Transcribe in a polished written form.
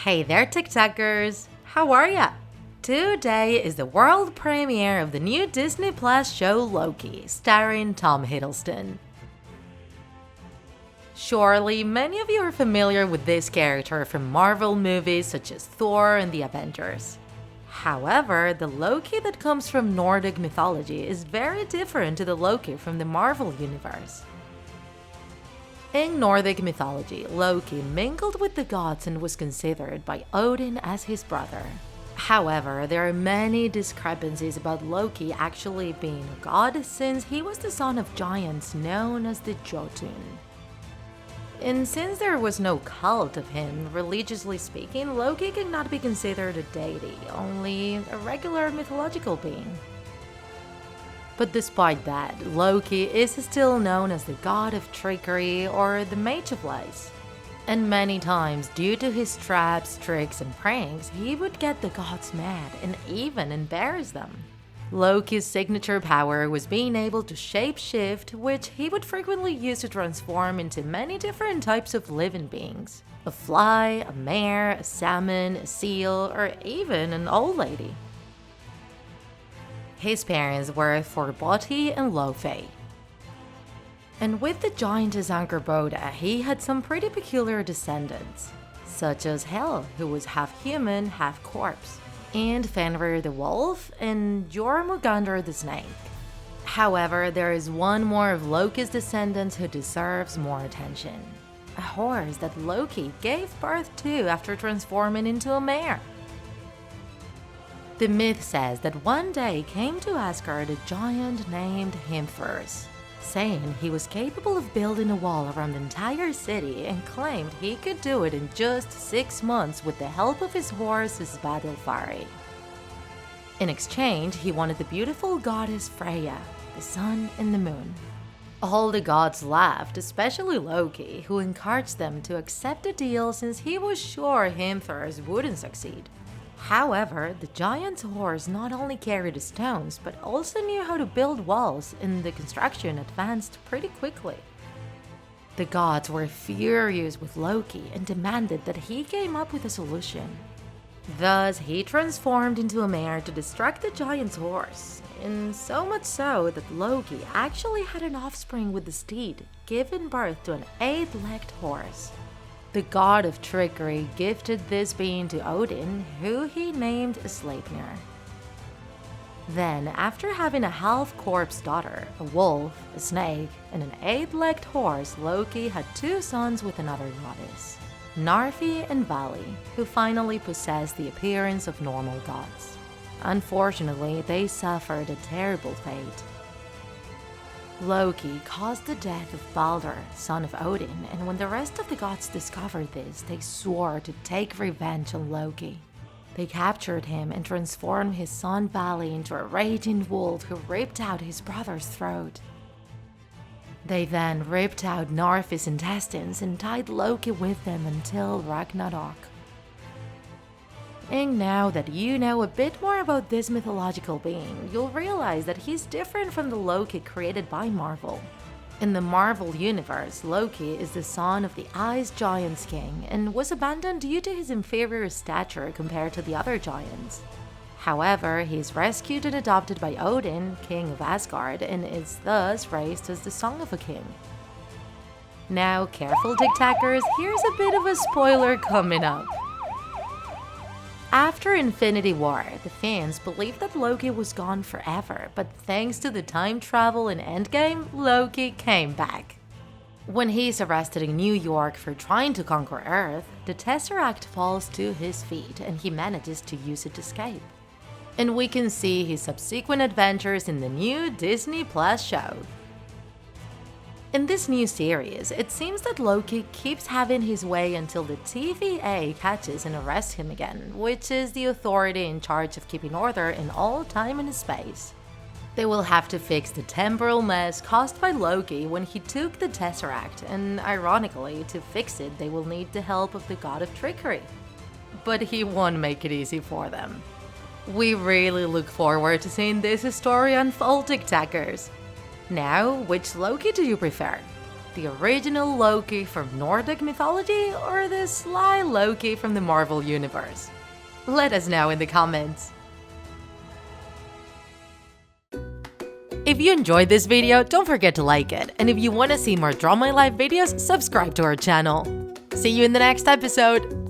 Hey there, TikTakers! How are ya? Today is the world premiere of the new Disney Plus show Loki, starring Tom Hiddleston. Surely, many of you are familiar with this character from Marvel movies such as Thor and The Avengers. However, the Loki that comes from Nordic mythology is very different to the Loki from the Marvel universe. In Nordic mythology, Loki mingled with the gods and was considered by Odin as his brother. However, there are many discrepancies about Loki actually being a god, since he was the son of giants known as the Jotun. And since there was no cult of him, religiously speaking, Loki cannot be considered a deity, only a regular mythological being. But despite that, Loki is still known as the god of trickery or the mage of lies. And many times, due to his traps, tricks, and pranks, he would get the gods mad and even embarrass them. Loki's signature power was being able to shape-shift, which he would frequently use to transform into many different types of living beings. A fly, a mare, a salmon, a seal, or even an old lady. His parents were Thorboti and Lofi. And with the giantess Angerboda, he had some pretty peculiar descendants, such as Hel, who was half human, half corpse, and Fenrir the wolf, and Jormungandr the snake. However, there is one more of Loki's descendants who deserves more attention. A horse that Loki gave birth to after transforming into a mare. The myth says that one day came to Asgard a giant named Hrimthurs, saying he was capable of building a wall around the entire city and claimed he could do it in just 6 months with the help of his horse Svadilfari. In exchange, he wanted the beautiful goddess Freya, the sun and the moon. All the gods laughed, especially Loki, who encouraged them to accept the deal since he was sure Hrimthurs wouldn't succeed. However, the giant's horse not only carried the stones, but also knew how to build walls, and the construction advanced pretty quickly. The gods were furious with Loki and demanded that he came up with a solution. Thus, he transformed into a mare to distract the giant's horse, and so much so that Loki actually had an offspring with the steed, giving birth to an 8-legged horse. The god of trickery gifted this being to Odin, who he named Sleipnir. Then, after having a half-corpse daughter, a wolf, a snake, and an 8-legged horse, Loki had 2 sons with another goddess, Narfi and Vali, who finally possessed the appearance of normal gods. Unfortunately, they suffered a terrible fate. Loki caused the death of Baldur, son of Odin, and when the rest of the gods discovered this, they swore to take revenge on Loki. They captured him and transformed his son Vali into a raging wolf who ripped out his brother's throat. They then ripped out Narfi's intestines and tied Loki with them until Ragnarok. And now that you know a bit more about this mythological being, you'll realize that he's different from the Loki created by Marvel. In the Marvel universe, Loki is the son of the Ice Giant's king and was abandoned due to his inferior stature compared to the other giants. However, he's rescued and adopted by Odin, king of Asgard, and is thus raised as the son of a king. Now, careful TikTakers, here's a bit of a spoiler coming up. After Infinity War, the fans believed that Loki was gone forever, but thanks to the time travel in Endgame, Loki came back. When he's arrested in New York for trying to conquer Earth, the Tesseract falls to his feet and he manages to use it to escape. And we can see his subsequent adventures in the new Disney Plus show. In this new series, it seems that Loki keeps having his way until the TVA catches and arrests him again, which is the authority in charge of keeping order in all time and space. They will have to fix the temporal mess caused by Loki when he took the Tesseract, and ironically, to fix it they will need the help of the god of trickery. But he won't make it easy for them. We really look forward to seeing this story unfold, TikTakers. Now, which Loki do you prefer? The original Loki from Nordic mythology or the sly Loki from the Marvel Universe? Let us know in the comments. If you enjoyed this video, don't forget to like it, and if you want to see more Draw My Life videos, subscribe to our channel. See you in the next episode!